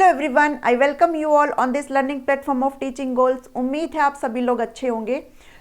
Everyone, I welcome you all on this learning platform of teaching goals. उम्मीद है आप सभी लोग अच्छे होंगे।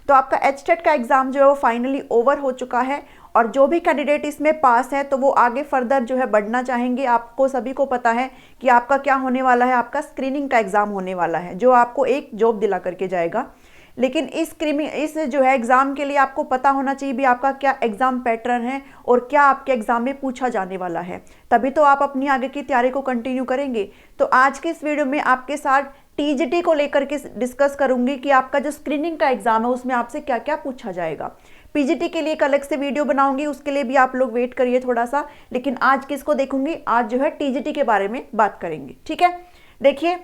तो आपका एचटेट का एग्जाम जो है वो फाइनली ओवर हो चुका है और जो भी कैंडिडेट इसमें पास है तो वो आगे फर्दर जो है बढ़ना चाहेंगे। आपको सभी को पता है कि आपका क्या होने वाला है, आपका स्क्रीनिंग का एग्जाम होने वाला है जो आपको एक जॉब दिला करके जाएगा। लेकिन इस जो है एग्ज़ाम के लिए आपको पता होना चाहिए भी आपका क्या एग्ज़ाम पैटर्न है और क्या आपके एग्ज़ाम में पूछा जाने वाला है, तभी तो आप अपनी आगे की तैयारी को कंटिन्यू करेंगे। तो आज के इस वीडियो में आपके साथ टीजीटी को लेकर के डिस्कस करूंगी कि आपका जो स्क्रीनिंग का एग्ज़ाम है उसमें आपसे क्या क्या पूछा जाएगा। पीजीटी के लिए एक अलग से वीडियो बनाऊंगी, उसके लिए भी आप लोग वेट करिए थोड़ा सा। लेकिन आज किसको देखूंगी, आज जो है टीजीटी के बारे में बात करेंगे। ठीक है, देखिए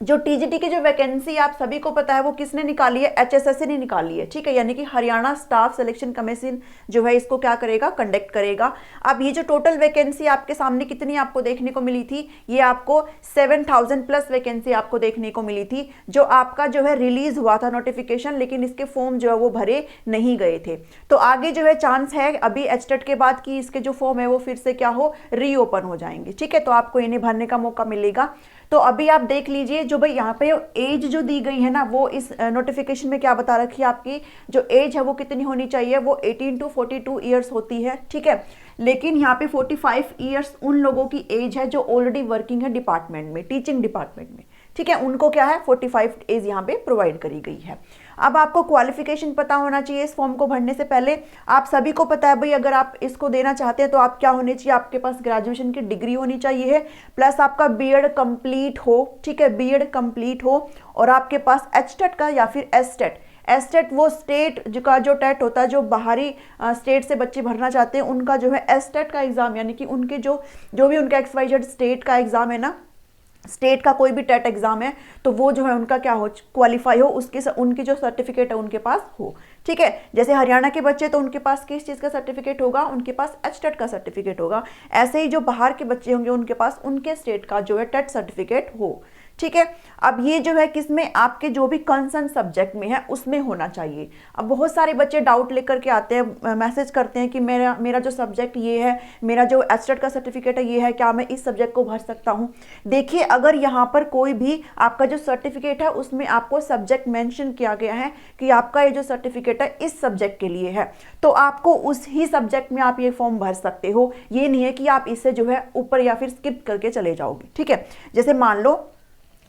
जो टीजीटी की जो वैकेंसी आप सभी को पता है वो किसने निकाली है, एचएसएससी ने निकाली है। ठीक है, यानी कि हरियाणा स्टाफ सिलेक्शन कमीशन जो है इसको क्या करेगा, कंडक्ट करेगा। अब ये जो टोटल वैकेंसी आपके सामने कितनी आपको देखने को मिली थी, ये आपको 7000 प्लस वैकेंसी आपको देखने को मिली थी जो आपका जो है रिलीज हुआ था नोटिफिकेशन, लेकिन इसके फॉर्म जो है वो भरे नहीं गए थे। तो आगे जो है चांस है अभी एचटेट के बाद कि इसके जो फॉर्म है वो फिर से क्या हो, रीओपन हो जाएंगे। ठीक है, तो आपको इन्हें भरने का मौका मिलेगा। तो अभी आप देख लीजिए जो भाई यहाँ पे एज जो दी गई है ना, वो इस नोटिफिकेशन में क्या बता रखी है, आपकी जो एज है वो कितनी होनी चाहिए, वो 18 to 42 ईयर्स होती है। ठीक है, लेकिन यहाँ पे 45 ईयर्स उन लोगों की एज है जो ऑलरेडी वर्किंग है डिपार्टमेंट में, टीचिंग डिपार्टमेंट में। ठीक है, उनको क्या है 45 एज यहाँ पे प्रोवाइड करी गई है। अब आपको क्वालिफिकेशन पता होना चाहिए इस फॉर्म को भरने से पहले। आप सभी को पता है भाई अगर आप इसको देना चाहते हैं तो आप क्या होने चाहिए, आपके पास ग्रेजुएशन की डिग्री होनी चाहिए है, प्लस आपका बीएड कंप्लीट हो। ठीक है, बीएड कंप्लीट हो और आपके पास एचटेट का या फिर एसटेट, एसटेट वो स्टेट का जो टेट होता है, जो बाहरी स्टेट से बच्चे भरना चाहते हैं उनका जो है एसटेट का एग्जाम, यानी कि उनके जो भी उनका XYZ स्टेट का एग्जाम है ना, स्टेट का कोई भी टेट एग्जाम है तो वो जो है उनका क्या हो, क्वालिफाई हो, उनकी जो सर्टिफिकेट है उनके पास हो। ठीक है, जैसे हरियाणा के बच्चे तो उनके पास किस चीज़ का सर्टिफिकेट होगा, उनके पास एचटेट का सर्टिफिकेट होगा। ऐसे ही जो बाहर के बच्चे होंगे उनके पास उनके स्टेट का जो है टेट सर्टिफिकेट हो। ठीक है, अब ये जो है किसमें, आपके जो भी कंसर्न सब्जेक्ट में है उसमें होना चाहिए। अब बहुत सारे बच्चे डाउट लेकर के आते हैं, मैसेज करते हैं कि मेरा जो सब्जेक्ट ये है, मेरा जो एचटेट का सर्टिफिकेट है ये है, क्या मैं इस सब्जेक्ट को भर सकता हूँ। देखिए अगर यहाँ पर कोई भी आपका जो सर्टिफिकेट है उसमें आपको सब्जेक्ट मेंशन किया गया है कि आपका ये जो सर्टिफिकेट है इस सब्जेक्ट के लिए है, तो आपको उस ही सब्जेक्ट में आप ये फॉर्म भर सकते हो। ये नहीं है कि आप इससे जो है ऊपर या फिर स्किप करके चले जाओगे। ठीक है, जैसे मान लो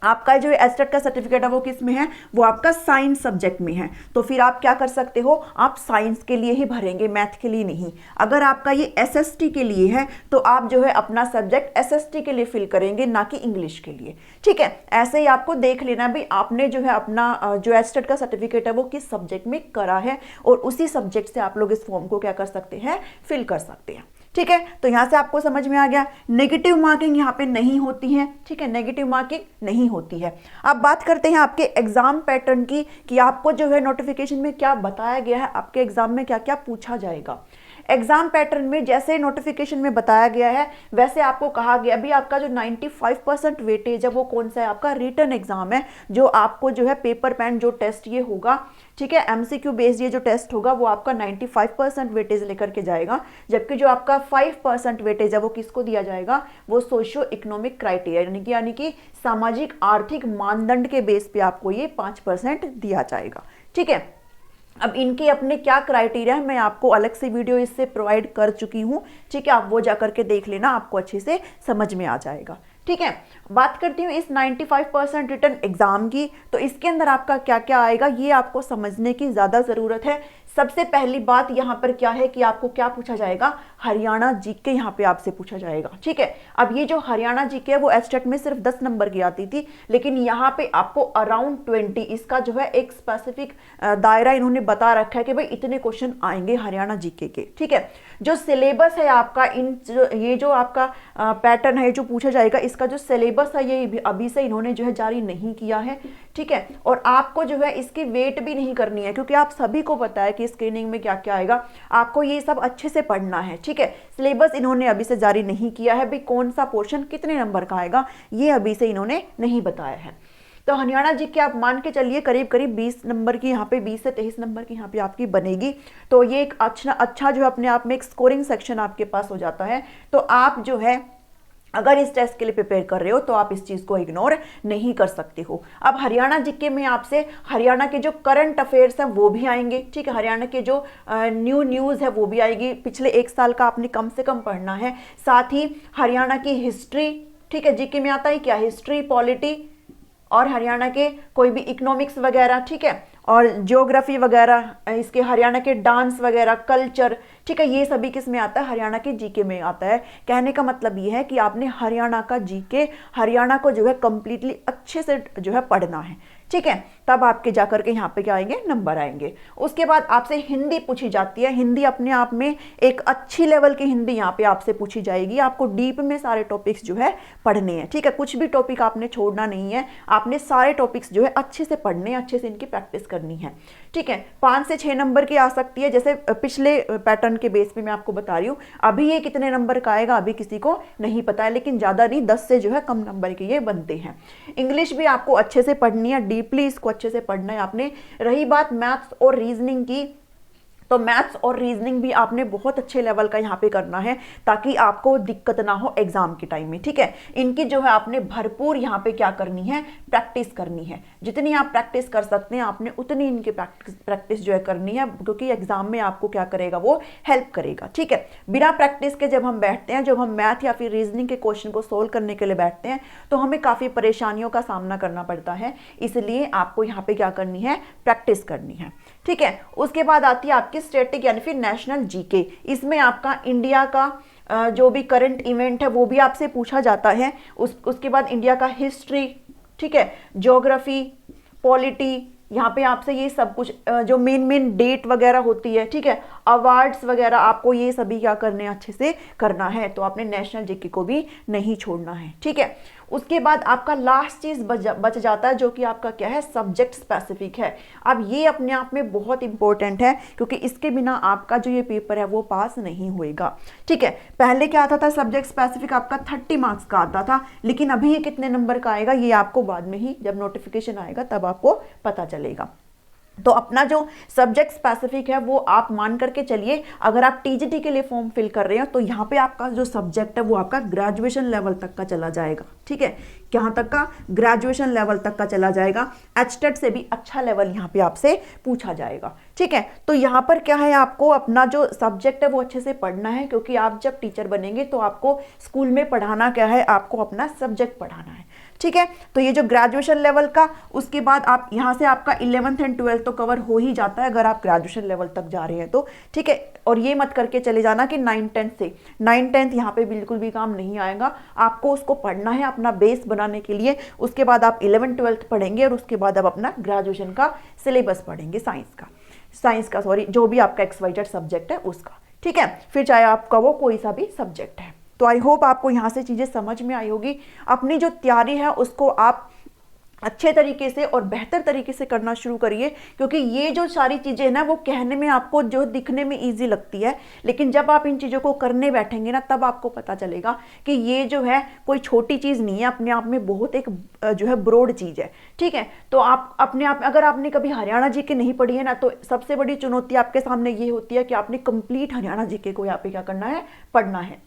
आपका जो एचटेट का सर्टिफिकेट है वो किस में है, वो आपका साइंस सब्जेक्ट में है, तो फिर आप क्या कर सकते हो, आप साइंस के लिए ही भरेंगे, मैथ के लिए नहीं। अगर आपका ये एसएसटी के लिए है तो आप जो है अपना सब्जेक्ट एसएसटी के लिए फिल करेंगे, ना कि इंग्लिश के लिए। ठीक है, ऐसे ही आपको देख लेना भी आपने जो है अपना जो एचटेट का सर्टिफिकेट है वो किस सब्जेक्ट में करा है और उसी सब्जेक्ट से आप लोग इस फॉर्म को क्या कर सकते हैं, फिल कर सकते हैं। ठीक है, तो यहां से आपको समझ में आ गया, नेगेटिव मार्किंग यहां पे नहीं होती है। ठीक है, नेगेटिव मार्किंग नहीं होती है। अब बात करते हैं आपके एग्जाम पैटर्न की कि आपको जो है नोटिफिकेशन में क्या बताया गया है, आपके एग्जाम में क्या क्या पूछा जाएगा। एग्जाम पैटर्न में जैसे नोटिफिकेशन में बताया गया है वैसे आपको कहा गया अभी आपका जो 95% वेटेज है वो कौन सा है, आपका रिटन एग्जाम है, जो आपको जो है पेपर पेन जो टेस्ट ये होगा। ठीक है, एमसीक्यू बेस्ड ये जो टेस्ट होगा वो आपका 95% वेटेज लेकर के जाएगा, जबकि जो आपका 5% वेटेज है वो किसको दिया जाएगा, वो सोशियो इकोनॉमिक क्राइटेरिया यानी कि सामाजिक आर्थिक मानदंड के बेस पे आपको ये 5% दिया जाएगा। ठीक है, अब इनके अपने क्या क्राइटेरिया है मैं आपको अलग से वीडियो इससे प्रोवाइड कर चुकी हूँ। ठीक है, आप वो जाकर के देख लेना, आपको अच्छे से समझ में आ जाएगा। ठीक है, बात करती हूँ इस 95% रिटन एग्जाम की, तो इसके अंदर आपका क्या क्या आएगा ये आपको समझने की ज़्यादा ज़रूरत है। सबसे पहली बात यहाँ पर क्या है कि आपको क्या पूछा जाएगा, हरियाणा जीके यहाँ पे आपसे पूछा जाएगा। ठीक है, अब ये जो हरियाणा जीके है वो एचटेट में सिर्फ 10 नंबर की आती थी, लेकिन यहाँ पे आपको अराउंड 20 इसका जो है एक स्पेसिफिक दायरा इन्होंने बता रखा है कि भाई इतने क्वेश्चन आएंगे हरियाणा जीके के। ठीक है, जो सिलेबस है आपका ये जो आपका पैटर्न है जो पूछा जाएगा, इसका जो सिलेबस है ये अभी से इन्होंने जो है जारी नहीं किया है। ठीक है, और आपको जो है इसकी वेट भी नहीं करनी है, क्योंकि आप सभी को पता है कि स्क्रीनिंग में क्या क्या आएगा, आपको ये सब अच्छे से पढ़ना है। ठीक है, सिलेबस इन्होंने अभी से जारी नहीं किया है, भाई कौन सा पोर्शन कितने नंबर का आएगा ये अभी से इन्होंने नहीं बताया है। तो हरियाणा जी के आप मान के चलिए करीब करीब 20 नंबर की यहाँ पे 20 से 23 नंबर की यहाँ पे आपकी बनेगी। तो ये एक अच्छा जो है अपने आप में एक स्कोरिंग सेक्शन आपके पास हो जाता है। तो आप जो है अगर इस टेस्ट के लिए प्रिपेयर कर रहे हो तो आप इस चीज़ को इग्नोर नहीं कर सकते हो। अब हरियाणा जीके में आपसे हरियाणा के जो करंट अफेयर्स हैं वो भी आएंगे, ठीक है, हरियाणा के जो न्यूज़ है वो भी आएगी, पिछले 1 साल का आपने कम से कम पढ़ना है। साथ ही हरियाणा की हिस्ट्री, ठीक है, जीके में आता है क्या, हिस्ट्री, पॉलिटी और हरियाणा के कोई भी इकोनॉमिक्स वगैरह, ठीक है, और ज्योग्राफी वगैरह, इसके हरियाणा के डांस वगैरह, कल्चर, ठीक है, ये सभी किस में आता है, हरियाणा के जीके में आता है। कहने का मतलब ये है कि आपने हरियाणा का जीके, हरियाणा को जो है कंप्लीटली अच्छे से जो है पढ़ना है, ठीक है, तब आपके जाकर के यहाँ पे क्या आएंगे, नंबर आएंगे। उसके बाद आपसे हिंदी पूछी जाती है। हिंदी अपने आप में एक अच्छी लेवल की हिंदी यहाँ पे आपसे पूछी जाएगी। आपको डीप में सारे टॉपिक्स जो है पढ़ने हैं, ठीक है, कुछ भी टॉपिक आपने छोड़ना नहीं है, आपने सारे टॉपिक्स जो है अच्छे से पढ़ने हैं, अच्छे से इनकी प्रैक्टिस करनी है, ठीक है। 5 से 6 नंबर की आ सकती है, जैसे पिछले पैटर्न के बेस पे मैं आपको बता रही हूँ। अभी ये कितने नंबर का आएगा अभी किसी को नहीं पता है, लेकिन ज़्यादा नहीं, 10 से जो है कम नंबर के ये बनते हैं। इंग्लिश भी आपको अच्छे से पढ़नी है, डीपली इसको अच्छे से पढ़ना है आपने। रही बात मैथ्स और रीजनिंग की, तो मैथ्स और रीजनिंग भी आपने बहुत अच्छे लेवल का यहाँ पे करना है ताकि आपको दिक्कत ना हो एग्जाम के टाइम में, ठीक है। इनकी जो है आपने भरपूर यहाँ पे क्या करनी है, प्रैक्टिस करनी है। जितनी आप प्रैक्टिस कर सकते हैं आपने उतनी इनकी प्रैक्टिस जो है करनी है, क्योंकि एग्जाम में आपको क्या करेगा, वो हेल्प करेगा, ठीक है। बिना प्रैक्टिस के जब हम बैठते हैं, जब हम मैथ या फिर रीजनिंग के क्वेश्चन को सोल्व करने के लिए बैठते हैं, तो हमें काफ़ी परेशानियों का सामना करना पड़ता है। इसलिए आपको यहाँ पे क्या करनी है, प्रैक्टिस करनी है, ठीक है। उसके बाद आती है आपकी स्टैटिक यानी फिर नेशनल जीके। इसमें आपका इंडिया का जो भी करंट इवेंट है वो भी आपसे पूछा जाता है। उसके बाद इंडिया का हिस्ट्री, ठीक है, ज्योग्राफी, पॉलिटी, यहाँ पे आपसे ये सब कुछ जो मेन डेट वगैरह होती है, ठीक है, अवार्ड्स वगैरह, आपको ये सभी क्या करने अच्छे से करना है। तो आपने नेशनल जीके को भी नहीं छोड़ना है, ठीक है। उसके बाद आपका लास्ट चीज बच जाता है जो कि आपका क्या है, सब्जेक्ट स्पेसिफिक है। अब ये अपने आप में बहुत इंपॉर्टेंट है, क्योंकि इसके बिना आपका जो ये पेपर है वो पास नहीं होएगा, ठीक है। पहले क्या आता था, सब्जेक्ट स्पेसिफिक आपका 30 मार्क्स का आता था, लेकिन अभी ये कितने नंबर का आएगा ये आपको बाद में ही जब नोटिफिकेशन आएगा तब आपको पता चलेगा। तो अपना जो सब्जेक्ट स्पेसिफिक है वो आप मान करके चलिए। अगर आप टीजीटी के लिए फॉर्म फिल कर रहे हो तो यहाँ पे आपका जो सब्जेक्ट है वो आपका ग्रेजुएशन लेवल तक का चला जाएगा, ठीक है, कहाँ तक का, ग्रेजुएशन लेवल तक का चला जाएगा। एचटेट से भी अच्छा लेवल यहाँ पे आपसे पूछा जाएगा, ठीक है। तो यहाँ पर क्या है, आपको अपना जो सब्जेक्ट है वो अच्छे से पढ़ना है, क्योंकि आप जब टीचर बनेंगे तो आपको स्कूल में पढ़ाना क्या है, आपको अपना सब्जेक्ट पढ़ाना है, ठीक है। तो ये जो ग्रेजुएशन लेवल का, उसके बाद आप यहाँ से आपका 11th एंड 12th तो कवर हो ही जाता है अगर आप ग्रेजुएशन लेवल तक जा रहे हैं तो, ठीक है। और ये मत करके चले जाना कि 9th यहाँ पे बिल्कुल भी काम नहीं आएगा, आपको उसको पढ़ना है अपना बेस बनाने के लिए। उसके बाद आप 11th 12th पढ़ेंगे और उसके बाद आप अपना ग्रेजुएशन का सिलेबस पढ़ेंगे, साइंस का सॉरी, जो भी आपका XYZ सब्जेक्ट है उसका, ठीक है, फिर चाहे आपका वो कोई सा भी सब्जेक्ट है। तो आई होप आपको यहाँ से चीज़ें समझ में आई होगी। अपनी जो तैयारी है उसको आप अच्छे तरीके से और बेहतर तरीके से करना शुरू करिए, क्योंकि ये जो सारी चीज़ें हैं ना वो कहने में आपको जो दिखने में इजी लगती है, लेकिन जब आप इन चीज़ों को करने बैठेंगे ना तब आपको पता चलेगा कि ये जो है कोई छोटी चीज़ नहीं है, अपने आप में बहुत एक जो है ब्रॉड चीज़ है, ठीक है। तो आप अपने आप, अगर आपने कभी हरियाणा जीके नहीं पढ़ी है ना, तो सबसे बड़ी चुनौती आपके सामने ये होती है कि आपने कंप्लीट हरियाणा जीके को यहाँ पे क्या करना है, पढ़ना है।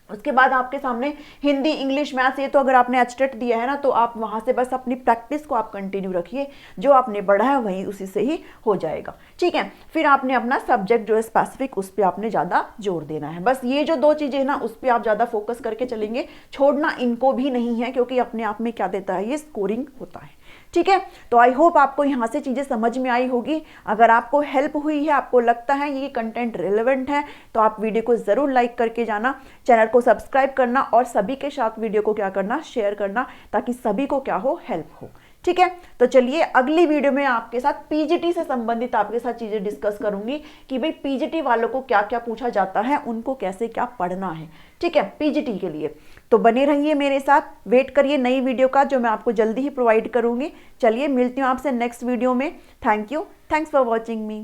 उसके बाद आपके सामने हिंदी, इंग्लिश, मैथ्स, ये तो अगर आपने एचटेट दिया है ना तो आप वहाँ से बस अपनी प्रैक्टिस को आप कंटिन्यू रखिए, जो आपने पढ़ा है वही उसी से ही हो जाएगा, ठीक है। फिर आपने अपना सब्जेक्ट जो है स्पेसिफिक उस पर आपने ज़्यादा जोर देना है। बस ये जो 2 चीज़ें हैं ना उस पर आप ज़्यादा फोकस करके चलेंगे, छोड़ना इनको भी नहीं है, क्योंकि अपने आप में क्या देता है, ये स्कोरिंग होता है, ठीक है। तो आई होप आपको यहाँ से चीज़ें समझ में आई होगी। अगर आपको हेल्प हुई है, आपको लगता है ये कंटेंट रिलेवेंट है, तो आप वीडियो को ज़रूर लाइक करके जाना, चैनल को सब्सक्राइब करना और सभी के साथ वीडियो को क्या करना, शेयर करना, ताकि सभी को क्या हो, हेल्प हो, ठीक है। तो चलिए अगली वीडियो में आपके साथ पीजीटी से संबंधित आपके साथ चीज़ें डिस्कस करूंगी कि भाई पीजीटी वालों को क्या क्या पूछा जाता है, उनको कैसे क्या पढ़ना है, ठीक है, पीजीटी के लिए। तो बने रहिए मेरे साथ, वेट करिए नई वीडियो का जो मैं आपको जल्दी ही प्रोवाइड करूंगी। चलिए मिलती हूँ आपसे नेक्स्ट वीडियो में। Thank you, thanks for watching me.